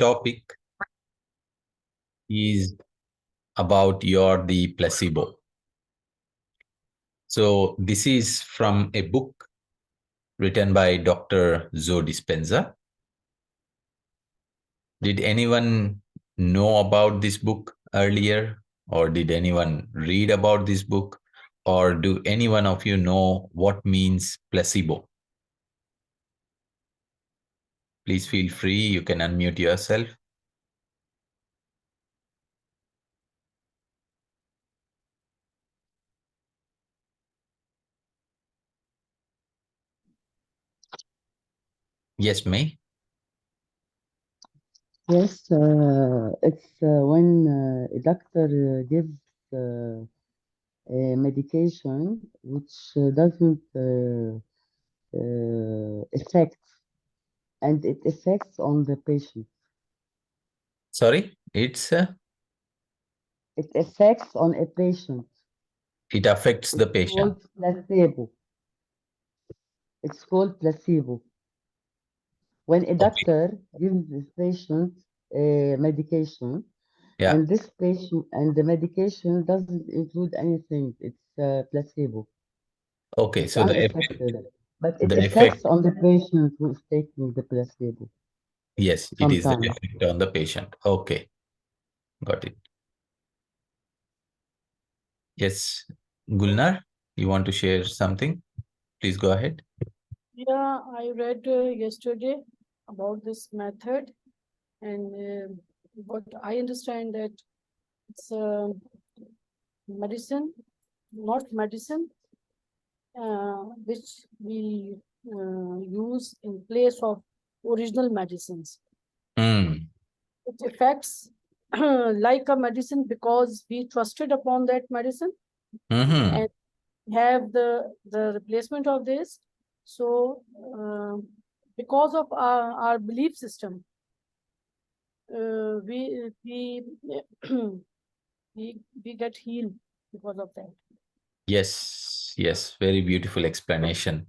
topic is about the placebo. So this is from a book written by Dr. Joe Dispenza. Did anyone know about this book earlier, or did anyone read about this book, or do any one of you know what means placebo? Please feel free, you can unmute yourself. Yes, May? Yes, it's when a doctor gives a medication which doesn't affect, and it affects on the patient. Sorry, it's It affects on a patient. it affects the It's patient. called placebo. It's called placebo. When a Okay. doctor gives this patient a medication, Yeah. and this patient and the medication doesn't include anything, it's placebo. Okay. It's So unaffected, but it the effect, affects on the patient who is taking the placebo yes, it is the sometimes. effect on the patient. Okay, got it. Yes, Gulnar, you want to share something? Please go ahead. Yeah, I read yesterday about this method, and what I understand that it's medicine, not medicine, which we use in place of original medicines. Mm. It affects like a medicine because we trusted upon that medicine Mm-hmm. and have the replacement of this. So because of our belief system, we we get healed because of that. Yes, yes, very beautiful explanation.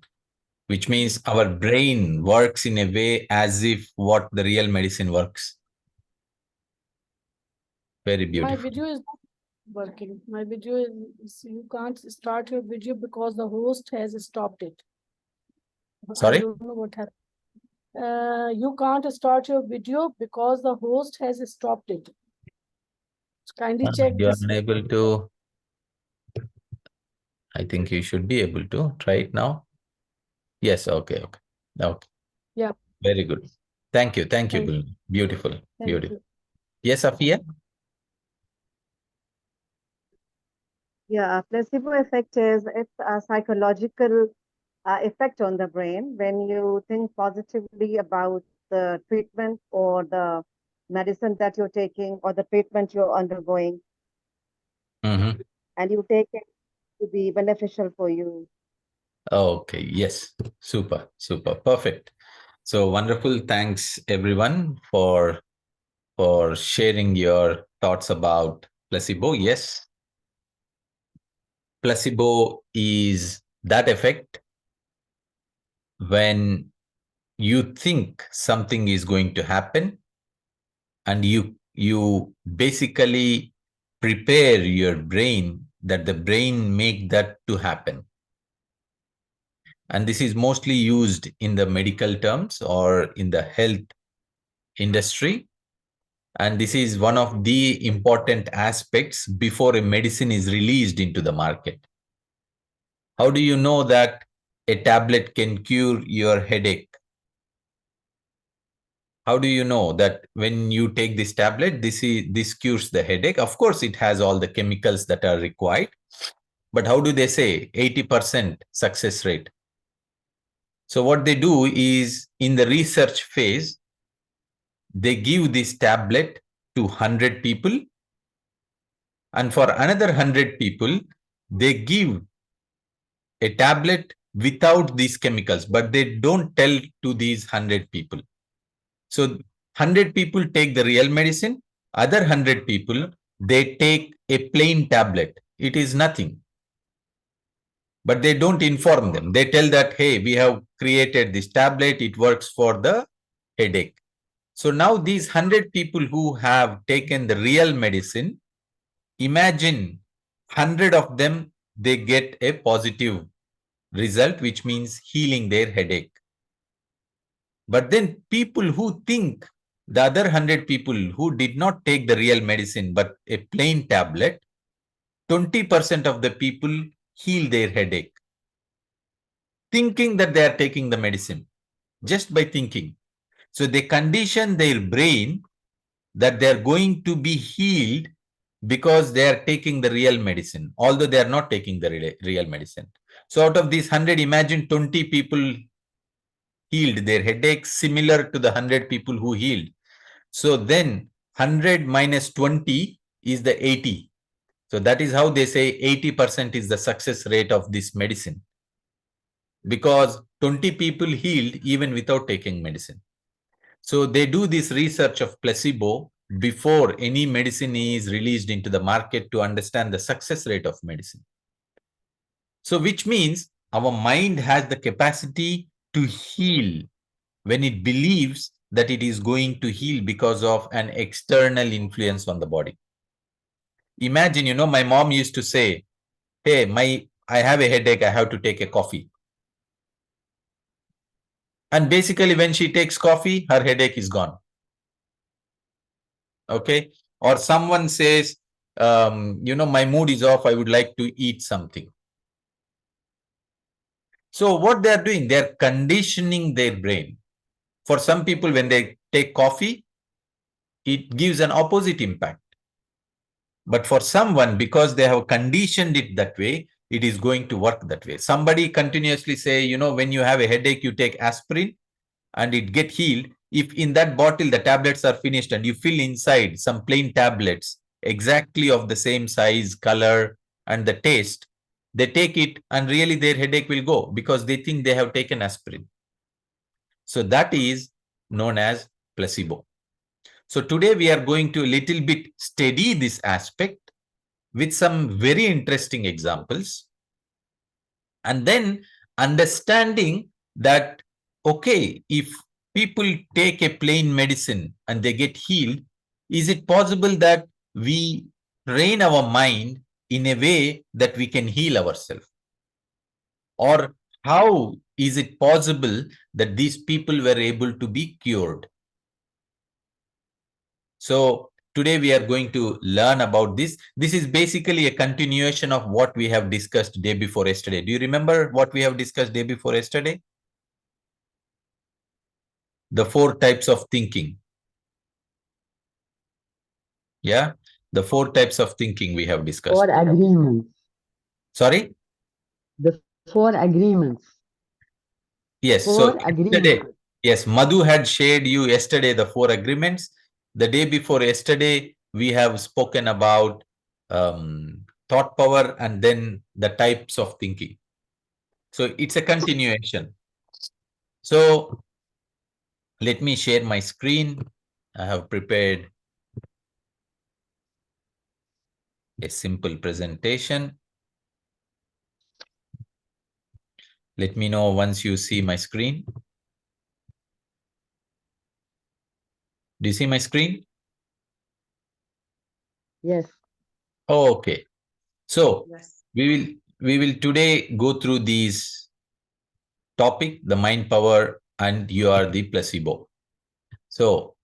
Which means our brain works in a way as if what the real medicine works. Very My beautiful. video is not working. My video is, you can't start your video because the host has stopped it. I Sorry? don't know what happened. You can't start your video because the host has stopped it. Kindly check You are this. unable to. I think you should be able to try it now. Yes, okay, okay. Okay, Yeah, very good. Thank you, thank, Gulnar. Beautiful, thank beautiful. you. Yes, Afia? Yeah, placebo effect is it's a psychological effect on the brain when you think positively about the treatment or the medicine that you're taking or the treatment you're undergoing, Mm-hmm. and you take it to be beneficial for you. Okay, yes. Super, super, perfect. So wonderful. Thanks everyone for sharing your thoughts about placebo. Yes, placebo is that effect when you think something is going to happen and you basically prepare your brain that the brain make that to happen. And this is mostly used in the medical terms or in the health industry. And this is one of the important aspects before a medicine is released into the market. How do you know that a tablet can cure your headache? How do you know that when you take this tablet, this cures the headache? Of course, it has all the chemicals that are required. But how do they say 80% success rate? So what they do is in the research phase, they give this tablet to 100 people, and for another 100 people, they give a tablet without these chemicals, but they don't tell to these 100 people. So 100 people take the real medicine, other 100 people, they take a plain tablet. It is nothing. But they don't inform them. They tell that, hey, we have created this tablet. It works for the headache. So now these 100 people who have taken the real medicine, imagine 100 of them, they get a positive result, which means healing their headache. But then people who think, the other 100 people who did not take the real medicine but a plain tablet, 20% of the people heal their headache, thinking that they are taking the medicine, just by thinking. So they condition their brain that they are going to be healed because they are taking the real medicine, although they are not taking the real medicine. So out of these 100, imagine 20 people healed their headaches, similar to the 100 people who healed. So then 100 minus 20 is the 80. So that is how they say 80% is the success rate of this medicine, because 20 people healed even without taking medicine. So they do this research of placebo before any medicine is released into the market to understand the success rate of medicine. So which means our mind has the capacity to heal when it believes that it is going to heal because of an external influence on the body. Imagine, my mom used to say, hey, I have a headache, I have to take a coffee. And basically when she takes coffee, her headache is gone. Okay. Or someone says, my mood is off, I would like to eat something. So what they are doing, they are conditioning their brain. For some people, when they take coffee, it gives an opposite impact. But for someone, because they have conditioned it that way, it is going to work that way. Somebody continuously say, when you have a headache, you take aspirin and it get healed. If in that bottle, the tablets are finished and you fill inside some plain tablets, exactly of the same size, color, and the taste, they take it and really their headache will go because they think they have taken aspirin. So that is known as placebo. So today we are going to a little bit study this aspect with some very interesting examples, and then understanding that, okay, if people take a plain medicine and they get healed, is it possible that we train our mind in a way that we can heal ourselves? Or how is it possible that these people were able to be cured? So today we are going to learn about this. This is basically a continuation of what we have discussed day before yesterday. Do you remember what we have discussed day before yesterday? The 4 types of thinking. Yeah, the 4 types of thinking we have discussed. 4 agreements. Sorry? The 4 agreements. Yes. Four So yesterday, agreements. yes, Madhu had shared you yesterday the 4 agreements. The day before yesterday, we have spoken about thought power and then the types of thinking. So it's a continuation. So let me share my screen. I have prepared a simple presentation. Let me know once you see my screen. Do you see my screen? Yes. Oh, okay. So Yes. we will today go through these topic, the mind power, and you are the placebo. So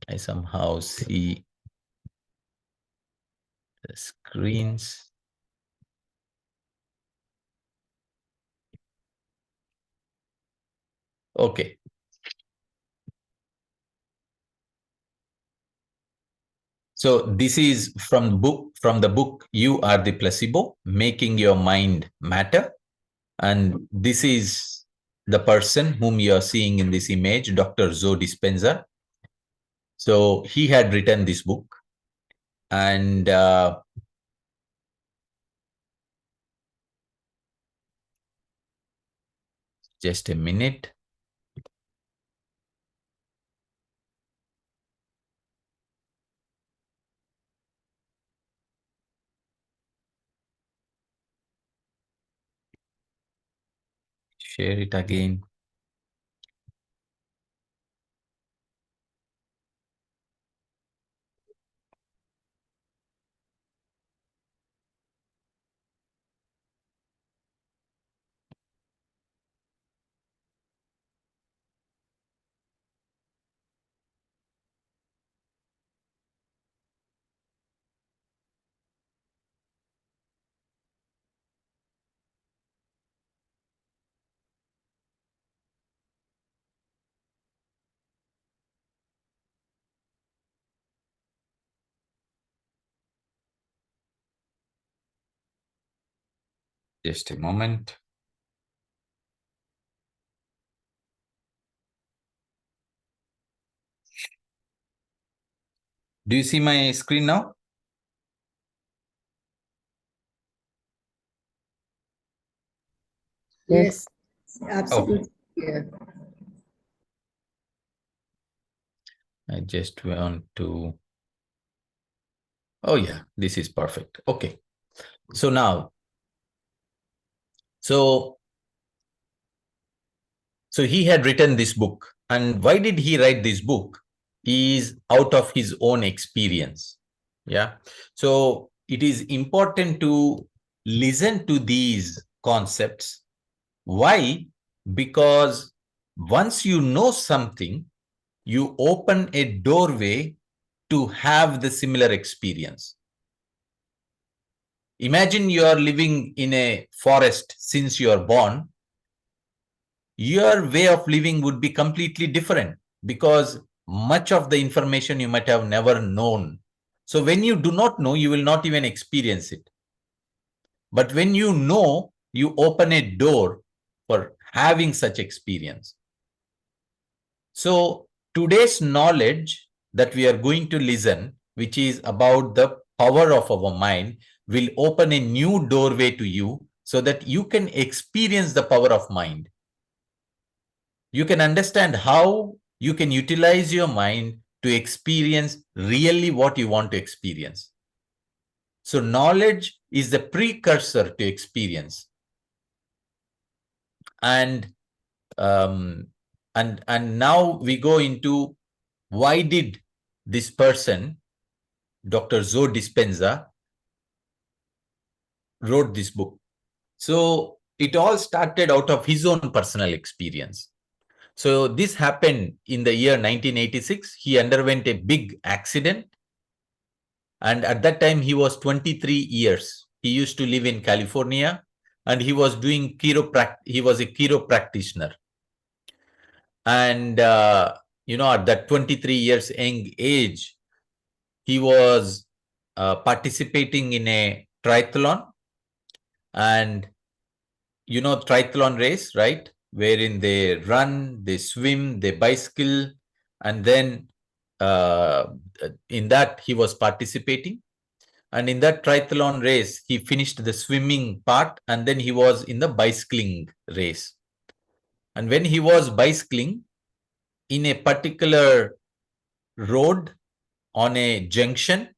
I somehow see the screens. Okay. So this is from the book You Are the Placebo, Making Your Mind Matter. And this is the person whom you are seeing in this image, Dr. Joe Dispenza. So he had written this book, and just a minute. Share it again. Just a moment. Do you see my screen now? Yes. Absolutely. Yeah. I just want to. Oh, yeah, this is perfect. Okay. So now, so he had written this book. And why did he write this book? Is out of his own experience. Yeah. So it is important to listen to these concepts. Why? Because once you know something, you open a doorway to have the similar experience. Imagine you are living in a forest since you are born. Your way of living would be completely different because much of the information you might have never known. So when you do not know, you will not even experience it. But when you know, you open a door for having such experience. So today's knowledge that we are going to listen, which is about the power of our mind, will open a new doorway to you so that you can experience the power of mind. You can understand how you can utilize your mind to experience really what you want to experience. So knowledge is the precursor to experience. And now we go into why did this person, Dr. Joe Dispenza, wrote this book. So it all started out of his own personal experience. So this happened in the year 1986. He underwent a big accident. And at that time, he was 23 years. He used to live in California and he was doing he was a chiropractor. And, at that 23 years young age, he was participating in a triathlon. And, triathlon race, right? Wherein they run, they swim, they bicycle. And then in that, he was participating. And in that triathlon race, he finished the swimming part and then he was in the bicycling race. And when he was bicycling in a particular road on a junction,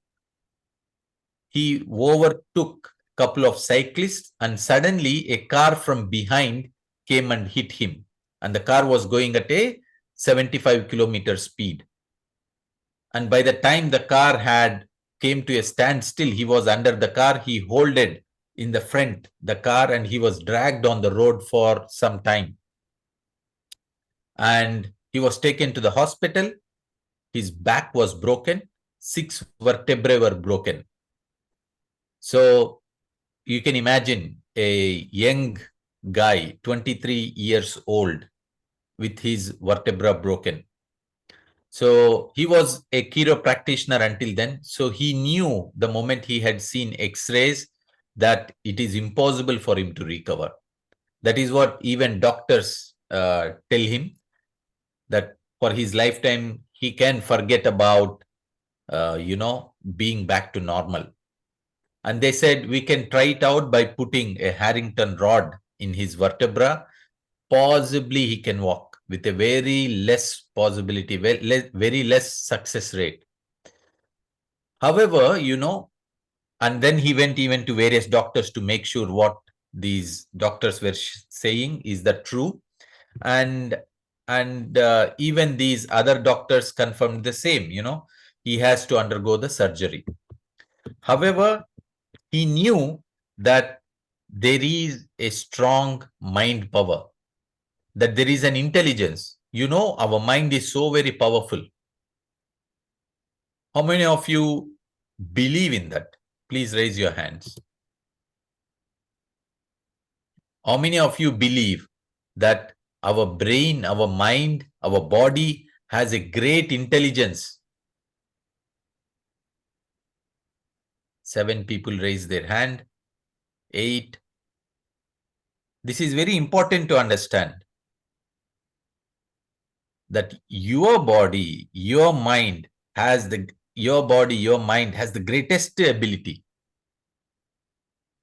he overtook a couple of cyclists and suddenly a car from behind came and hit him. And the car was going at a 75-kilometer speed. And by the time the car had came to a standstill, he was under the car, he holded in the front the car and he was dragged on the road for some time. And he was taken to the hospital. His back was broken. 6 vertebrae were broken. So you can imagine a young guy, 23 years old, with his vertebra broken. So he was a chiropractor until then. So he knew the moment he had seen X-rays that it is impossible for him to recover. That is what even doctors tell him, that for his lifetime, he can forget about, being back to normal. And they said, we can try it out by putting a Harrington rod in his vertebra. Possibly he can walk with a very less possibility, very less success rate. However, and then he went even to various doctors to make sure what these doctors were saying is that true. And even these other doctors confirmed the same, he has to undergo the surgery. However, he knew that there is a strong mind power, that there is an intelligence. Our mind is so very powerful. How many of you believe in that? Please raise your hands. How many of you believe that our brain, our mind, our body has a great intelligence? 7 people raise their hand. 8. This is very important to understand, that your body, your mind has the greatest ability.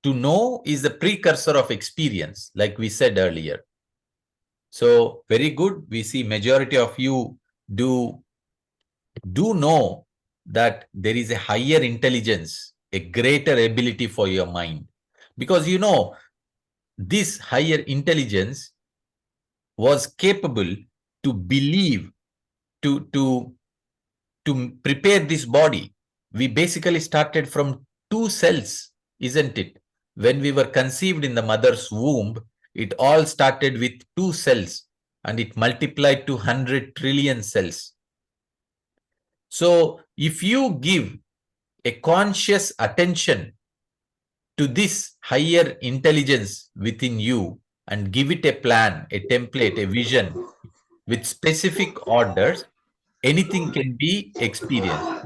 To know is the precursor of experience, like we said earlier. So very good. We see majority of you do know that there is a higher intelligence, a greater ability for your mind, because this higher intelligence was capable to believe, to prepare this body. We basically started from two cells, isn't it? When we were conceived in the mother's womb, it all started with two cells, and it multiplied to 100 trillion cells. So if you give a conscious attention to this higher intelligence within you and give it a plan, a template, a vision with specific orders, anything can be experienced.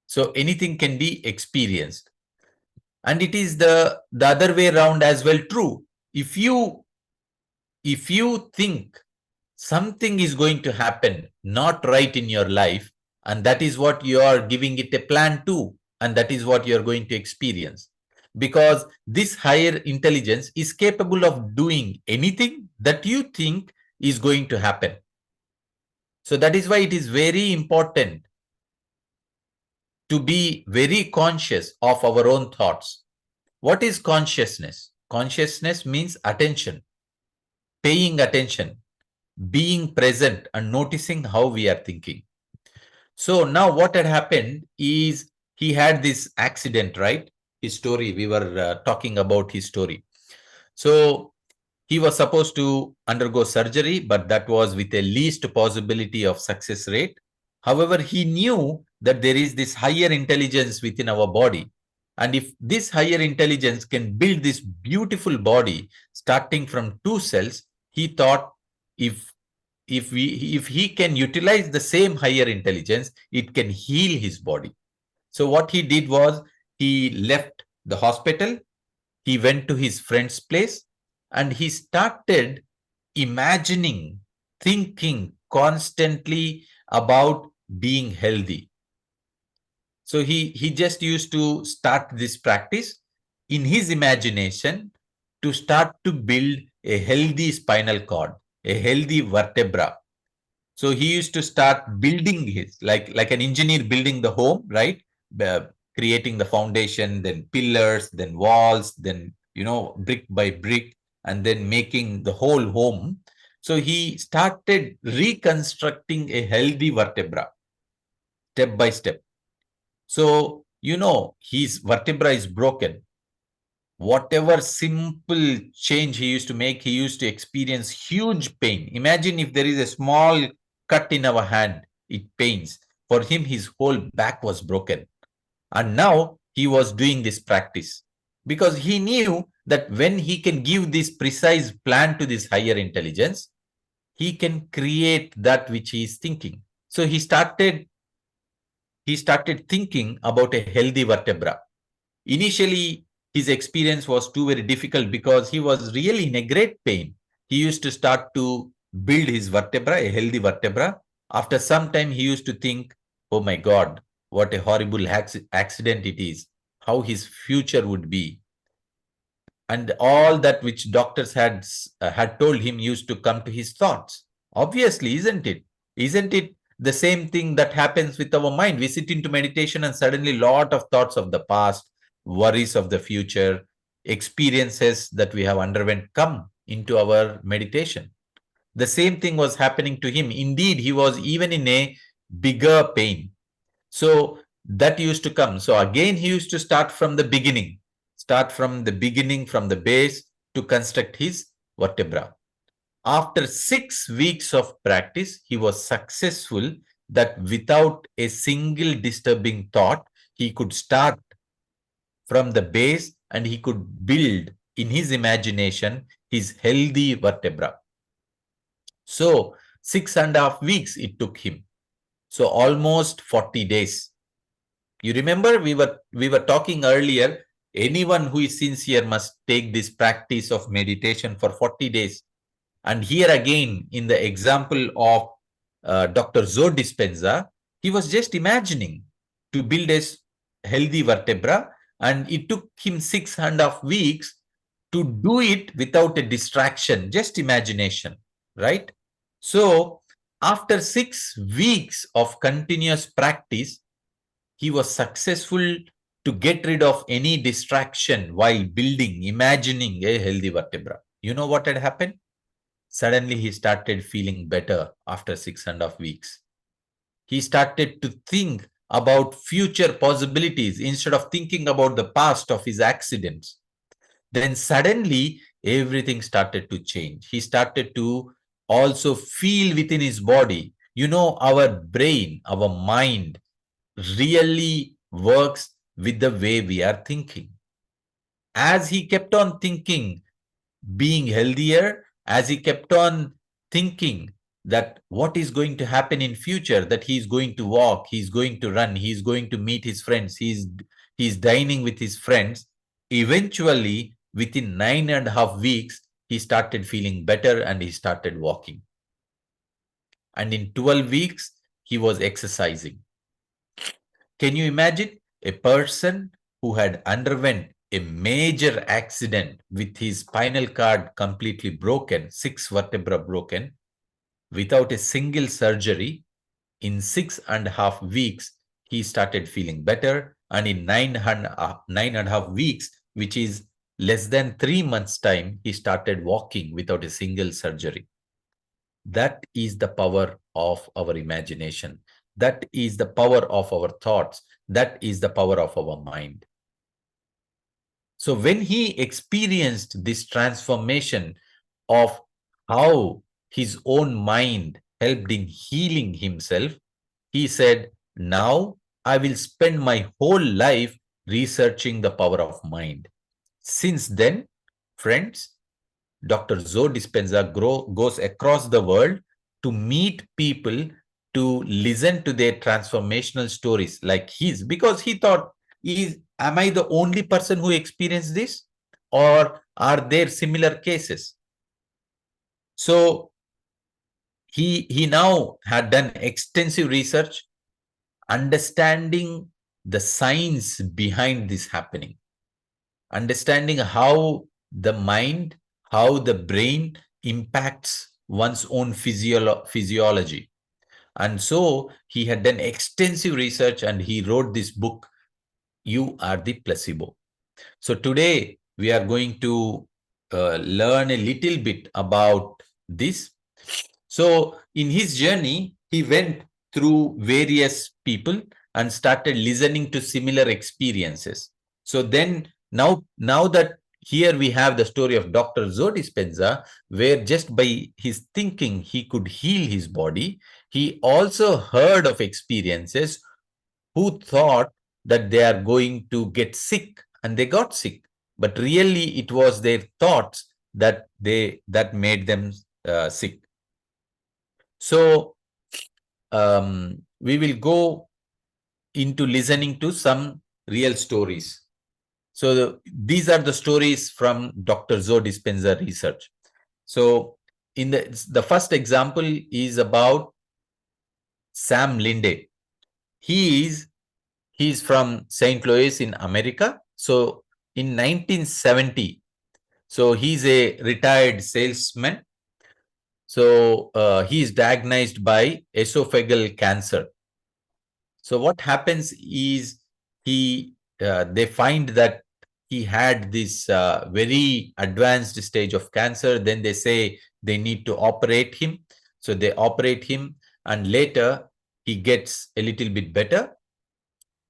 So anything can be experienced. And it is the other way around as well true. If you think something is going to happen not right in your life, and that is what you are giving it a plan to, and that is what you are going to experience. Because this higher intelligence is capable of doing anything that you think is going to happen. So that is why it is very important to be very conscious of our own thoughts. What is consciousness? Consciousness means attention, paying attention, being present, and noticing how we are thinking. So now what had happened is he had this accident, right? His story, we were talking about his story. So he was supposed to undergo surgery, but that was with a least possibility of success rate. However, he knew that there is this higher intelligence within our body. And if this higher intelligence can build this beautiful body starting from two cells, he thought if if he can utilize the same higher intelligence, it can heal his body. So what he did was he left the hospital, he went to his friend's place, and he started imagining, thinking constantly about being healthy. So he just used to start this practice in his imagination to start to build a healthy spinal cord, a healthy vertebra. So he used to start building his, like an engineer building the home, right? Creating the foundation, then pillars, then walls, then brick by brick, and then making the whole home. So he started reconstructing a healthy vertebra step by step. So his vertebra is broken. Whatever simple change he used to make, he used to experience huge pain. Imagine if there is a small cut in our hand, it pains. For him, his whole back was broken. And now he was doing this practice because he knew that when he can give this precise plan to this higher intelligence, he can create that which he is thinking. So he started thinking about a healthy vertebra. Initially, his experience was too very difficult because he was really in a great pain. He used to start to build his vertebra, a healthy vertebra. After some time, he used to think, oh my God, what a horrible accident it is, how his future would be. And all that which doctors had told him used to come to his thoughts. Obviously, isn't it? Isn't it the same thing that happens with our mind? We sit into meditation and suddenly lot of thoughts of the past, worries of the future, experiences that we have underwent come into our meditation. The same thing was happening to him. Indeed, he was even in a bigger pain. So that used to come. So again, he used to start from the beginning, from the base to construct his vertebra. After 6 weeks of practice, he was successful that without a single disturbing thought, he could start from the base and he could build in his imagination his healthy vertebra. So 6.5 weeks it took him. So almost 40 days. You remember we were talking earlier Anyone who is sincere must take this practice of meditation for 40 days. And here again, in the example of Dr. Joe Dispenza, he was just imagining to build a healthy vertebra, and it took him 6.5 weeks to do it without a distraction, just imagination, right? So, after 6 weeks of continuous practice, he was successful to get rid of any distraction while building, imagining a healthy vertebra. You know what had happened? Suddenly, he started feeling better after 6.5 weeks. He started to think about future possibilities instead of thinking about the past of his accidents. Then suddenly, everything started to change. He started to also feel within his body. You know, our brain, our mind really works with the way we are thinking. As he kept on thinking, being healthier, as he kept on thinking that what is going to happen in future, that he's going to walk, he's going to run, he's going to meet his friends, he's dining with his friends, eventually within 9.5 weeks he started feeling better and he started walking, and in 12 weeks he was exercising. Can you imagine a person who had underwent a major accident with his spinal cord completely broken, 6 vertebrae broken, without a single surgery? In 6.5 weeks, he started feeling better. And in 9.5 weeks, which is less than 3 months' time, he started walking without a single surgery. That is the power of our imagination. That is the power of our thoughts. That is the power of our mind. So when he experienced this transformation of how his own mind helped in healing himself, he said, now I will spend my whole life researching the power of mind. Since then, friends, Dr. Joe Dispenza goes across the world to meet people, to listen to their transformational stories like his, because he thought, am I the only person who experienced this? Or are there similar cases? So he now had done extensive research, understanding the science behind this happening, understanding how the mind, how the brain impacts one's own physiology. And so he had done extensive research and he wrote this book, You Are the Placebo. So today we are going to learn a little bit about this. So in his journey, he went through various people and started listening to similar experiences. So then now that here we have the story of Dr. Joe Dispenza, where just by his thinking he could heal his body. He also heard of experiences who thought that they are going to get sick and they got sick, but really it was their thoughts that made them sick. So we will go into listening to some real stories. So these are the stories from Dr. Joe Dispenza research. So in the first example is about Sam Linde. He's from St. Louis in America. So in 1970, so he's a retired salesman. So he is diagnosed by esophageal cancer. So what happens is they find that he had this very advanced stage of cancer. Then they say they need to operate him. So they operate him, and later he gets a little bit better.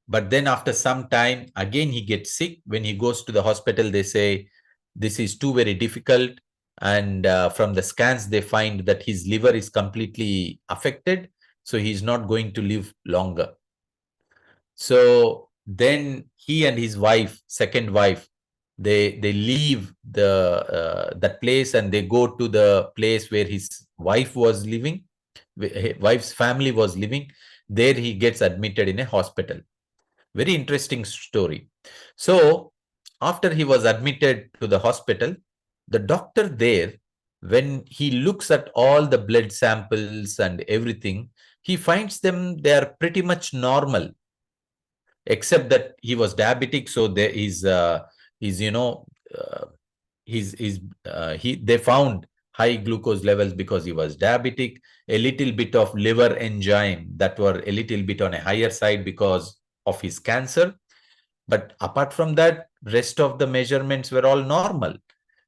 But then after some time, again he gets sick. When he goes to the hospital, they say this is too very difficult. And from the scans, they find that his liver is completely affected. So he's not going to live longer. So then he and his wife, second wife, they leave that place and they go to the place where his wife was living, his wife's family was living. There he gets admitted in a hospital. Very interesting story. So after he was admitted to the hospital, the doctor there, when he looks at all the blood samples and everything, he finds them, they are pretty much normal, except that he was diabetic. So there is, uh, they found high glucose levels because he was diabetic, a little bit of liver enzyme that were a little bit on a higher side because of his cancer. But apart from that, rest of the measurements were all normal.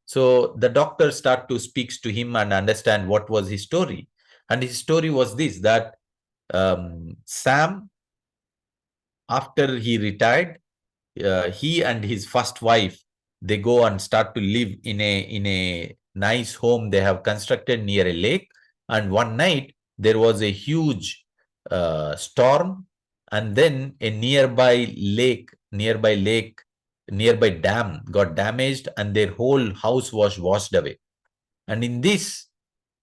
So the doctor start to speaks to him and understand what was his story. And his story was this, that Sam, after he retired, he and his first wife, they go and start to live in a nice home they have constructed near a lake. And one night there was a huge storm, and then a nearby dam got damaged, and their whole house was washed away. And in this,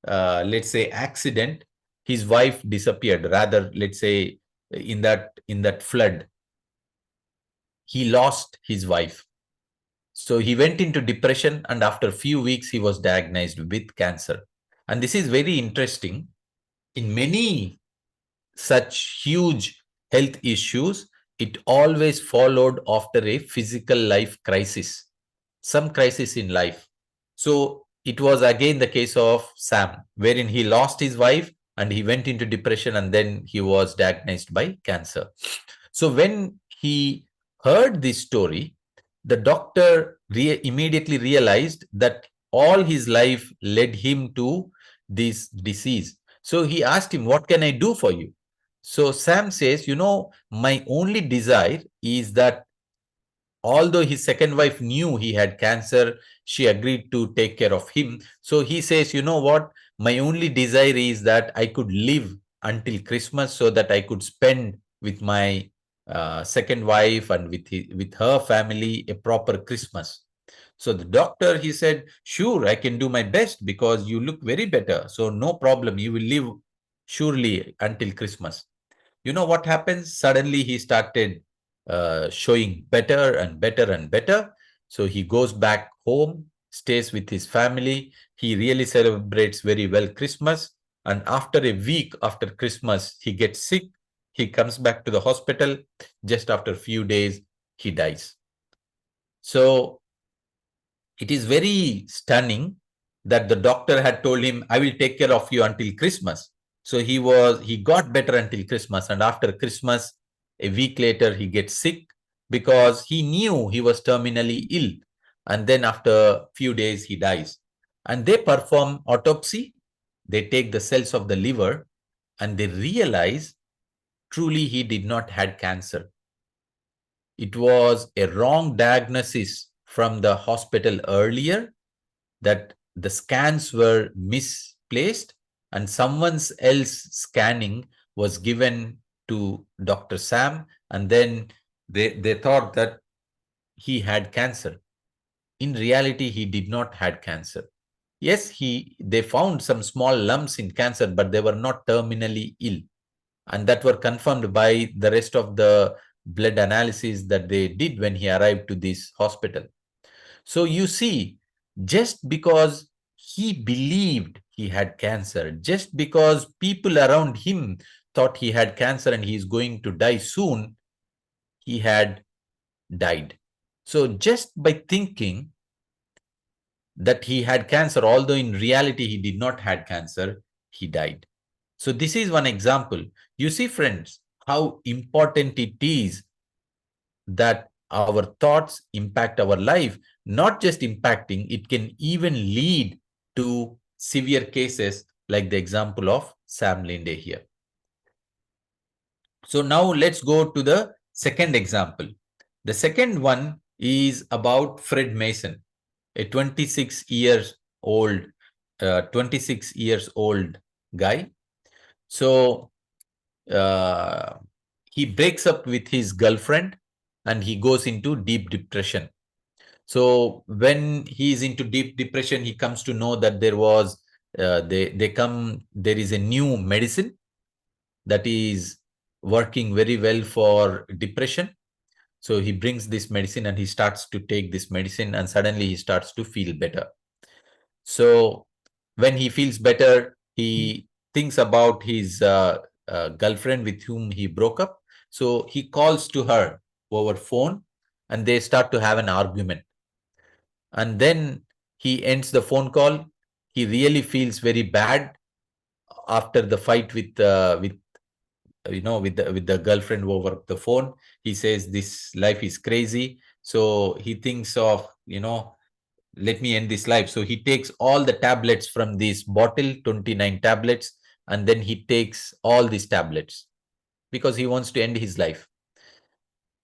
let's say, accident, his wife disappeared. Rather, let's say, in that flood, he lost his wife. So he went into depression, and after a few weeks, he was diagnosed with cancer. And this is very interesting. In many such huge health issues, it always followed after a physical life crisis, some crisis in life. So it was again the case of Sam, wherein he lost his wife and he went into depression, and then he was diagnosed by cancer. So when he heard this story, the doctor immediately realized that all his life led him to this disease. So he asked him, "What can I do for you?" So Sam says, "My only desire is that, although his second wife knew he had cancer, she agreed to take care of him." So he says, "You know what? My only desire is that I could live until Christmas so that I could spend with my second wife and with her family a proper Christmas." So the doctor, he said, "Sure, I can do my best because you look very better. So no problem. You will live surely until Christmas." You know what happens? Suddenly he started showing better and better and better. So he goes back home, stays with his family. He really celebrates very well Christmas. And after a week after Christmas, he gets sick. He comes back to the hospital. Just after a few days, he dies. So it is very stunning that the doctor had told him, "I will take care of you until Christmas." So he got better until Christmas, and after Christmas, a week later, he gets sick because he knew he was terminally ill. And then after a few days, he dies. And they perform autopsy. They take the cells of the liver, and they realize truly he did not had cancer. It was a wrong diagnosis from the hospital earlier, that the scans were misplaced, and someone else scanning was given to Dr. Sam, and then they thought that he had cancer. In reality, he did not had cancer. Yes, they found some small lumps in cancer, but they were not terminally ill, and that were confirmed by the rest of the blood analysis that they did when he arrived to this hospital. So you see, just because he believed he had cancer, just because people around him thought he had cancer and he is going to die soon, he had died. So just by thinking that he had cancer, although in reality he did not had cancer, he died. So this is one example. You see, friends, how important it is that our thoughts impact our life. Not just impacting, it can even lead to severe cases like the example of Sam Linde here. So now let's go to the second example. The second one is about Fred Mason, a 26 years old guy. So he breaks up with his girlfriend and he goes into deep depression. So when he is into deep depression, he comes to know that there is a new medicine that is working very well for depression. So he brings this medicine and he starts to take this medicine, and suddenly he starts to feel better. So when he feels better, he thinks about his girlfriend with whom he broke up. So he calls to her over phone and they start to have an argument. And then he ends the phone call. He really feels very bad after the fight with with the girlfriend over the phone. He says this life is crazy. So he thinks of, let me end this life. So he takes all the tablets from this bottle, 29 tablets, and then he takes all these tablets because he wants to end his life.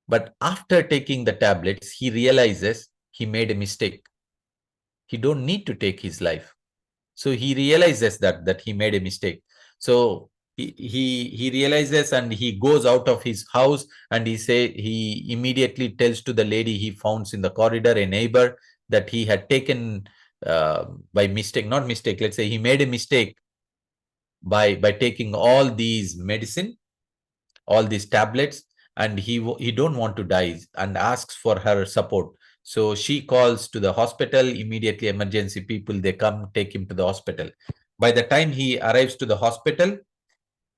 But after taking the tablets, he realizes he made a mistake. He don't need to take his life. So he realizes that he made a mistake. So he realizes and he goes out of his house, and he immediately tells to the lady he found in the corridor, a neighbor, that he had taken by mistake, not mistake, let's say he made a mistake by taking all these medicine, all these tablets, and he don't want to die, and asks for her support. So she calls to the hospital. Immediately emergency people, they come, take him to the hospital. By the time he arrives to the hospital,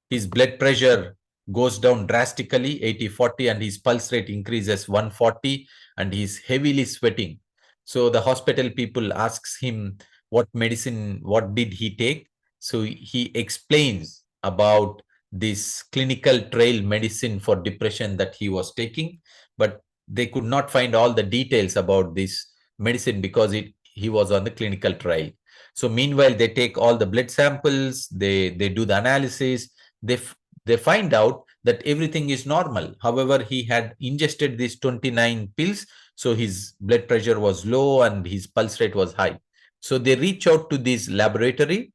his blood pressure goes down drastically, 80/40, and his pulse rate increases 140, and he's heavily sweating. So the hospital people asks him what did he take. So he explains about this clinical trial medicine for depression that he was taking, but they could not find all the details about this medicine because he was on the clinical trial. So meanwhile, they take all the blood samples, they do the analysis, they they find out that everything is normal. However, he had ingested these 29 pills, so his blood pressure was low and his pulse rate was high. So they reach out to this laboratory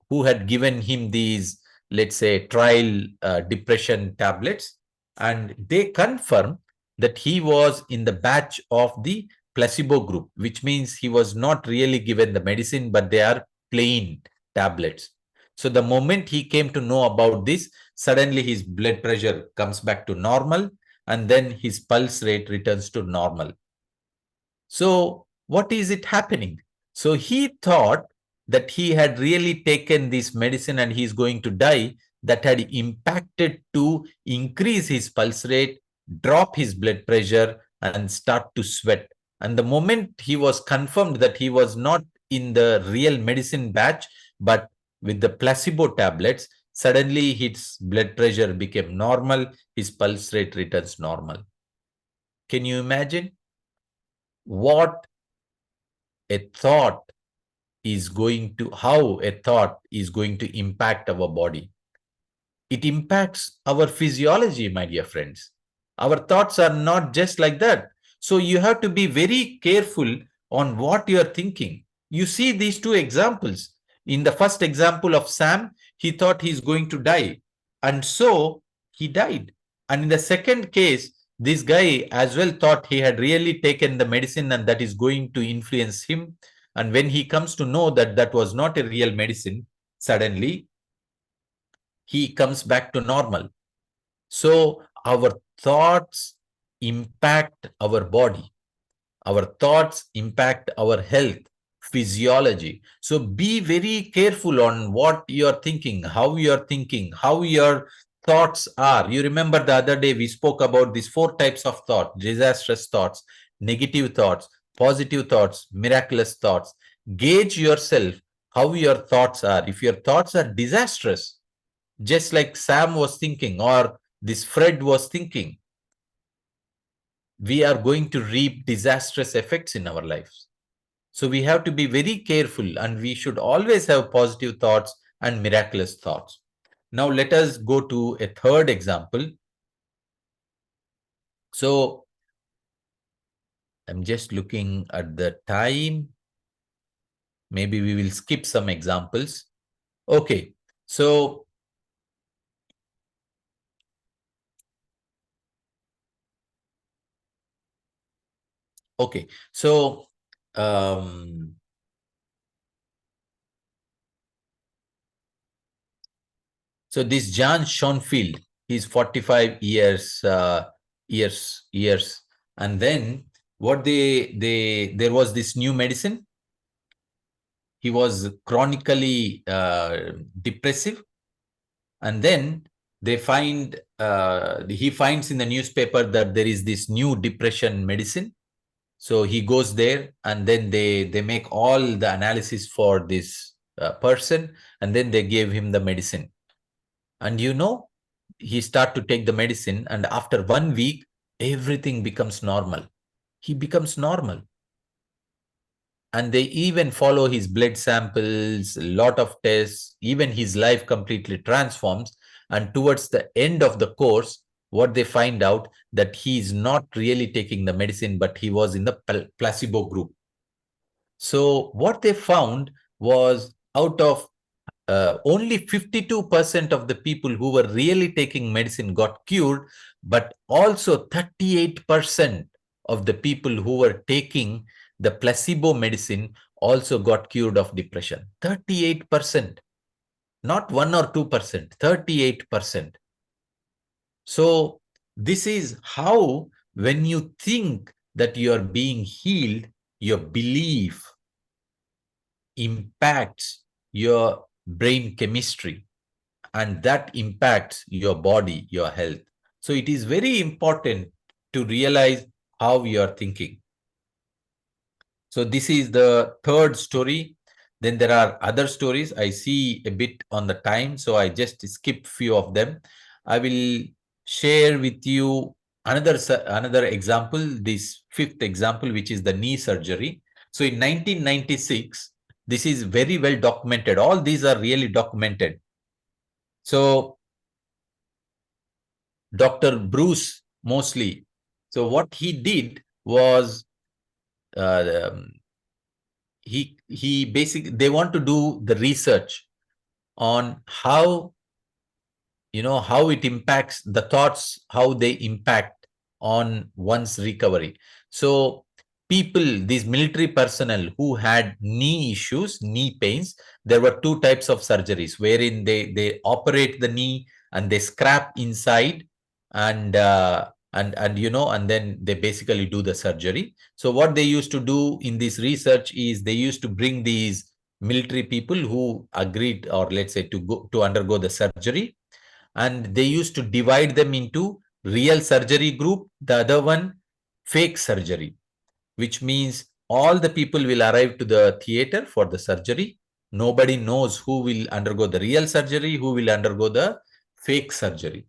who had given him these, let's say, trial depression tablets, and they confirm that he was in the batch of the placebo group, which means he was not really given the medicine, but they are plain tablets. So the moment he came to know about this, suddenly his blood pressure comes back to normal, and then his pulse rate returns to normal. So what is it happening? So he thought that he had really taken this medicine and he's going to die, that had impacted to increase his pulse rate, drop his blood pressure, and start to sweat. And the moment he was confirmed that he was not in the real medicine batch, but with the placebo tablets, suddenly his blood pressure became normal, his pulse rate returns normal. Can you imagine what a thought how a thought is going to impact our body? It impacts our physiology, my dear friends. Our thoughts are not just like that. So you have to be very careful on what you are thinking. You see these two examples. In the first example of Sam, he thought he's going to die, and so he died. And in the second case, this guy as well thought he had really taken the medicine and that is going to influence him. And when he comes to know that that was not a real medicine, suddenly he comes back to normal. So our thoughts impact our body. Our thoughts impact our health, physiology. So be very careful on what you're thinking, how your thoughts are. You remember the other day we spoke about these 4 types of thought: disastrous thoughts, negative thoughts, positive thoughts, miraculous thoughts. Gauge yourself how your thoughts are. If your thoughts are disastrous, just like Sam was thinking or this Fred was thinking, we are going to reap disastrous effects in our lives. So we have to be very careful, and we should always have positive thoughts and miraculous thoughts. Now let us go to a third example. So I'm just looking at the time. Maybe we will skip some examples. Okay, so okay, so um, so this John Schoenfield, he's 45 years Years. And then what there was this new medicine. He was chronically depressive, and then he finds in the newspaper that there is this new depression medicine. So he goes there, and then they make all the analysis for this person, and then they gave him the medicine. And he start to take the medicine, and after 1 week, everything becomes normal. He becomes normal. And they even follow his blood samples, a lot of tests, even his life completely transforms. And towards the end of the course, what they find out, that he is not really taking the medicine, but he was in the placebo group. So what they found was, out of only 52% of the people who were really taking medicine got cured, but also 38% of the people who were taking the placebo medicine also got cured of depression. 38%, not 1 or 2%, 38%. So this is how, when you think that you are being healed, your belief impacts your brain chemistry, and that impacts your body, your health. So it is very important to realize how you are thinking. So this is the third story. Then there are other stories. I see a bit on the time, so I just skip few of them. I will share with you another example, this fifth example, which is the knee surgery. So in 1996, this is very well documented. All these are really documented. So Dr. Bruce Mosley. So what he did was, uh, he basically, they want to do the research on how it impacts the thoughts, how they impact on one's recovery. So these military personnel who had knee issues, knee pains, there were two types of surgeries wherein they operate the knee and they scrap inside, and and then they basically do the surgery. So what they used to do in this research is, they used to bring these military people who agreed, or let's say, to undergo the surgery, and they used to divide them into real surgery group, the other one fake surgery, which means all the people will arrive to the theater for the surgery. Nobody knows who will undergo the real surgery, who will undergo the fake surgery.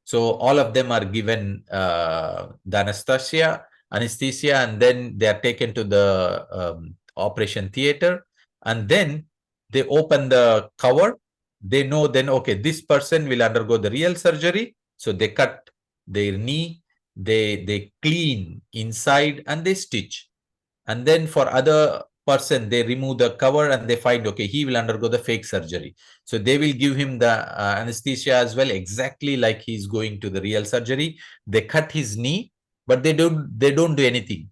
So all of them are given the anesthesia, and then they are taken to the operation theater, and then they open the cover. They know then, okay, this person will undergo the real surgery. So they cut their knee, they clean inside, and they stitch. And then for other person, they remove the cover and they find, okay, he will undergo the fake surgery. So they will give him the anesthesia as well, exactly like he's going to the real surgery. They cut his knee, but they don't do anything.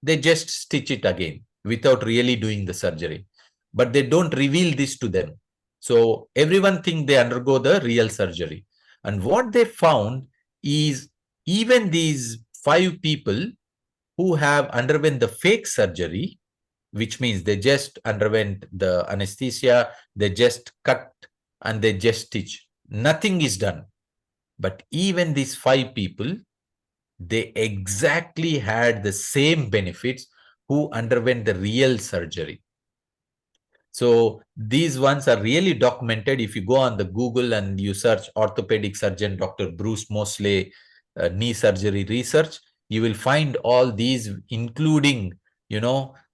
They just stitch it again without really doing the surgery. But they don't reveal this to them. So everyone think they undergo the real surgery. And what they found is, even these 5 people who have underwent the fake surgery, which means they just underwent the anesthesia, they just cut and they just stitch. Nothing is done. But even these 5 people, they exactly had the same benefits who underwent the real surgery. So these ones are really documented. If you go on the Google and you search orthopedic surgeon Dr. Bruce Mosley knee surgery research, you will find all these, including,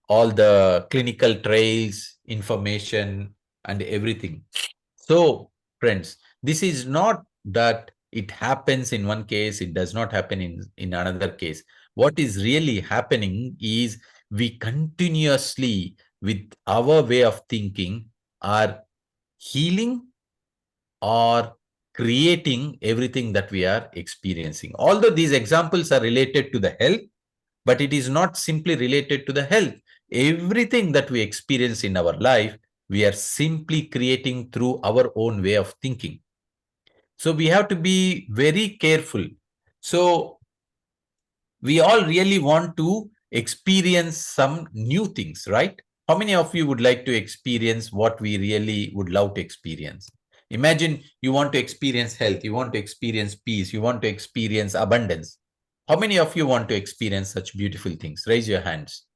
all the clinical trials, information, and everything. So, friends, this is not that it happens in one case, it does not happen in another case. What is really happening is, we continuously, with our way of thinking, are healing or creating everything that we are experiencing. Although these examples are related to the health, but it is not simply related to the health. Everything that we experience in our life, we are simply creating through our own way of thinking. So we have to be very careful. So we all really want to experience some new things, right? How many of you would like to experience what we really would love to experience? Imagine you want to experience health, you want to experience peace, you want to experience abundance. How many of you want to experience such beautiful things? Raise your hands.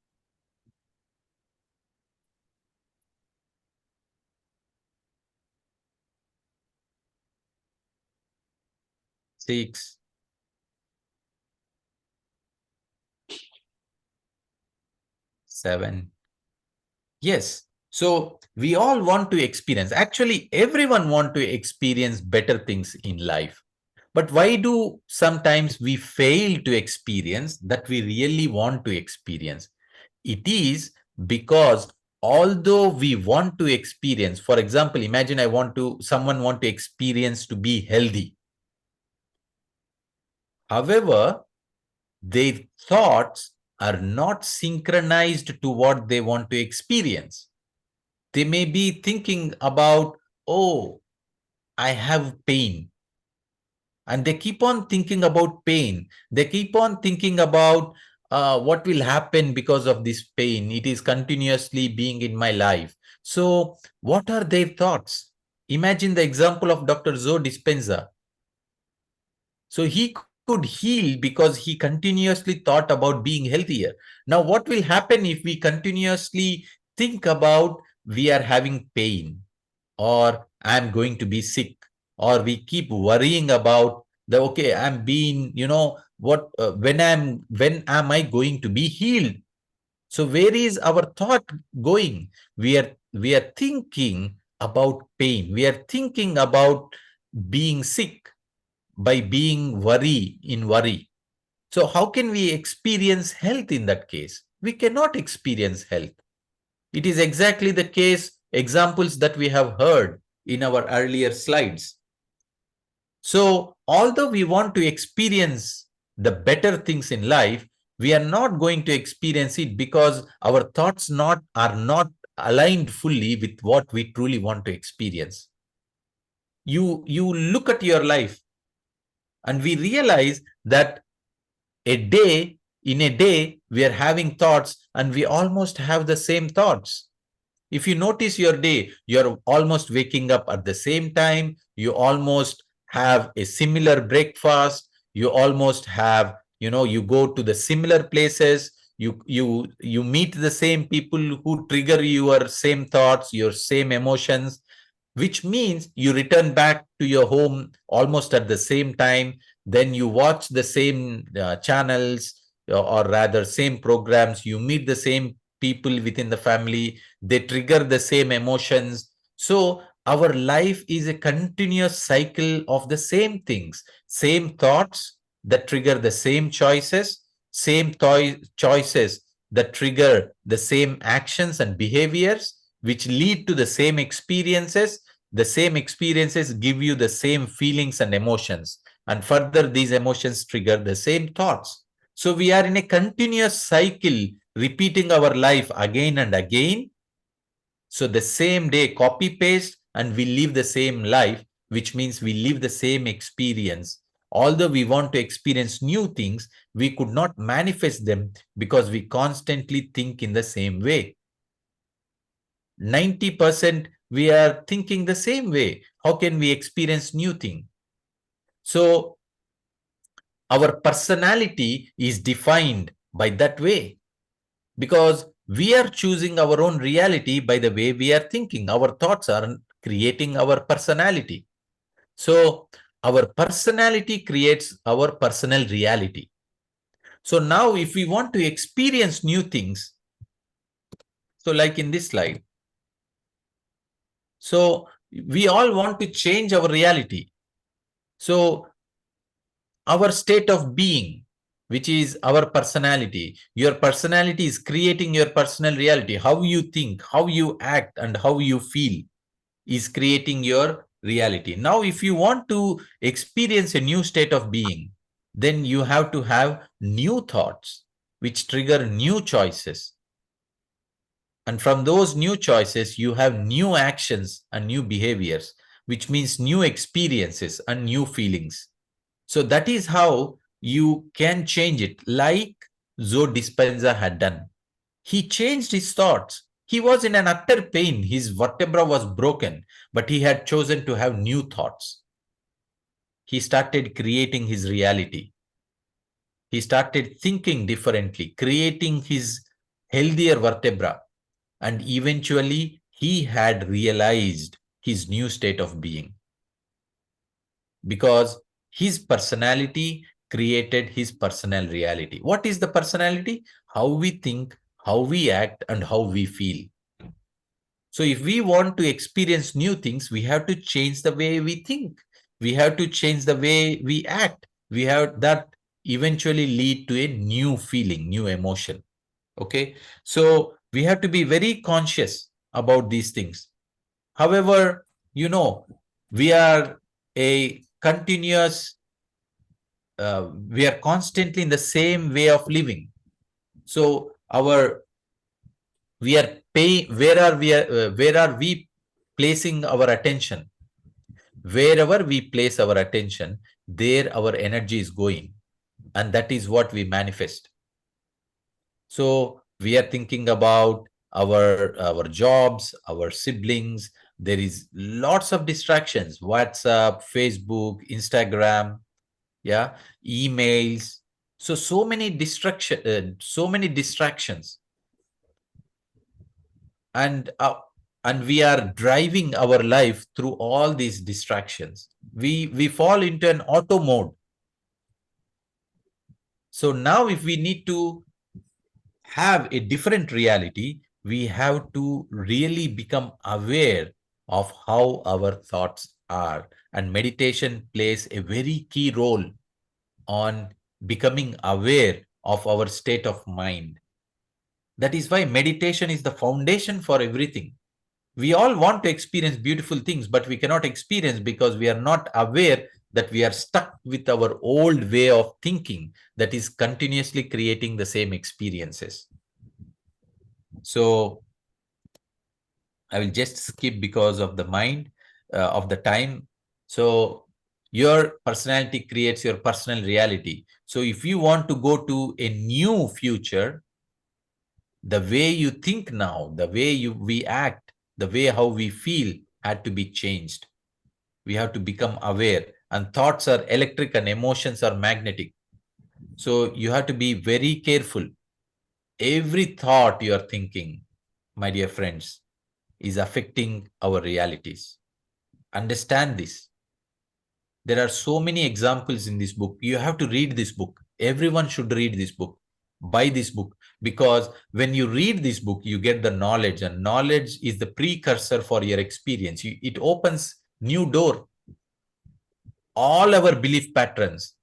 Six, seven. Yes. So we all want to experience. Actually, everyone want to experience better things in life. But why do sometimes we fail to experience that we really want to experience? It is because although we want to experience, for example, imagine someone want to experience to be healthy. However, their thoughts are not synchronized to what they want to experience. They may be thinking about, oh, I have pain. And they keep on thinking about pain. They keep on thinking about what will happen because of this pain. It is continuously being in my life. So what are their thoughts? Imagine the example of Dr. Joe Dispenza. So he could heal because he continuously thought about being healthier. Now, what will happen if we continuously think about we are having pain, or I'm going to be sick, or we keep worrying about the, okay, I'm being, when am I going to be healed? So where is our thought going? We are thinking about pain. We are thinking about being sick by being worry. So how can we experience health in that case? We cannot experience health. It is exactly the case, examples that we have heard in our earlier slides. So although we want to experience the better things in life, we are not going to experience it because our thoughts are not aligned fully with what we truly want to experience. You look at your life and we realize that in a day, we are having thoughts and we almost have the same thoughts. If you notice your day, you're almost waking up at the same time. You almost have a similar breakfast. You almost have, you go to the similar places. You meet the same people who trigger your same thoughts, your same emotions, which means you return back to your home almost at the same time. Then you watch the same channels, or rather same programs. You meet the same people within the family. They trigger the same emotions. So our life is a continuous cycle of the same things, same thoughts that trigger the same choices, same choices that trigger the same actions and behaviors, which lead to the same experiences. The same experiences give you the same feelings and emotions, and further these emotions trigger the same thoughts. So we are in a continuous cycle, repeating our life again and again. So the same day, copy paste, and we live the same life, which means we live the same experience. Although we want to experience new things, we could not manifest them because we constantly think in the same way. 90% we are thinking the same way. How can we experience new thing? So our personality is defined by that way, because we are choosing our own reality by the way we are thinking. Our thoughts are creating our personality. So our personality creates our personal reality. So now if we want to experience new things, so like in this slide, so we all want to change our reality. So our state of being, which is our personality, your personality is creating your personal reality. How you think, how you act, and how you feel is creating your reality. Now, if you want to experience a new state of being, then you have to have new thoughts, which trigger new choices. And from those new choices, you have new actions and new behaviors, which means new experiences and new feelings. So that is how you can change it, like Joe Dispenza had done. He changed his thoughts. He was in an utter pain. His vertebra was broken, but he had chosen to have new thoughts. He started creating his reality. He started thinking differently, creating his healthier vertebra. And eventually, he had realized his new state of being. Because his personality created his personal reality. What is the personality? How we think, how we act, and how we feel. So if we want to experience new things, we have to change the way we think. We have to change the way we act. We have that eventually lead to a new feeling, new emotion. Okay. So we have to be very conscious about these things. However, we are a continuous, we are constantly in the same way of living. So we are paying, where are we placing our attention? Wherever we place our attention, there our energy is going, and that is what we manifest. So we are thinking about our jobs, our siblings. There is lots of distractions: WhatsApp, Facebook, Instagram, yeah, emails. So many distractions, and we are driving our life through all these distractions. We fall into an auto mode. So now, if we need to have a different reality, we have to really become aware of how our thoughts are. And meditation plays a very key role on becoming aware of our state of mind. That is why meditation is the foundation for everything. We all want to experience beautiful things, but we cannot experience because we are not aware that we are stuck with our old way of thinking that is continuously creating the same experiences. So I will just skip because of the mind, of the time. So your personality creates your personal reality. So if you want to go to a new future, the way you think now, the way we act, the way how we feel had to be changed. We have to become aware. And thoughts are electric and emotions are magnetic. So you have to be very careful. Every thought you are thinking, my dear friends, is affecting our realities. Understand this. There are so many examples in this book. You have to read this book. Everyone should read this book. Buy this book, because when you read this book, you get the knowledge, and knowledge is the precursor for your experience. It opens new door. All our belief patterns,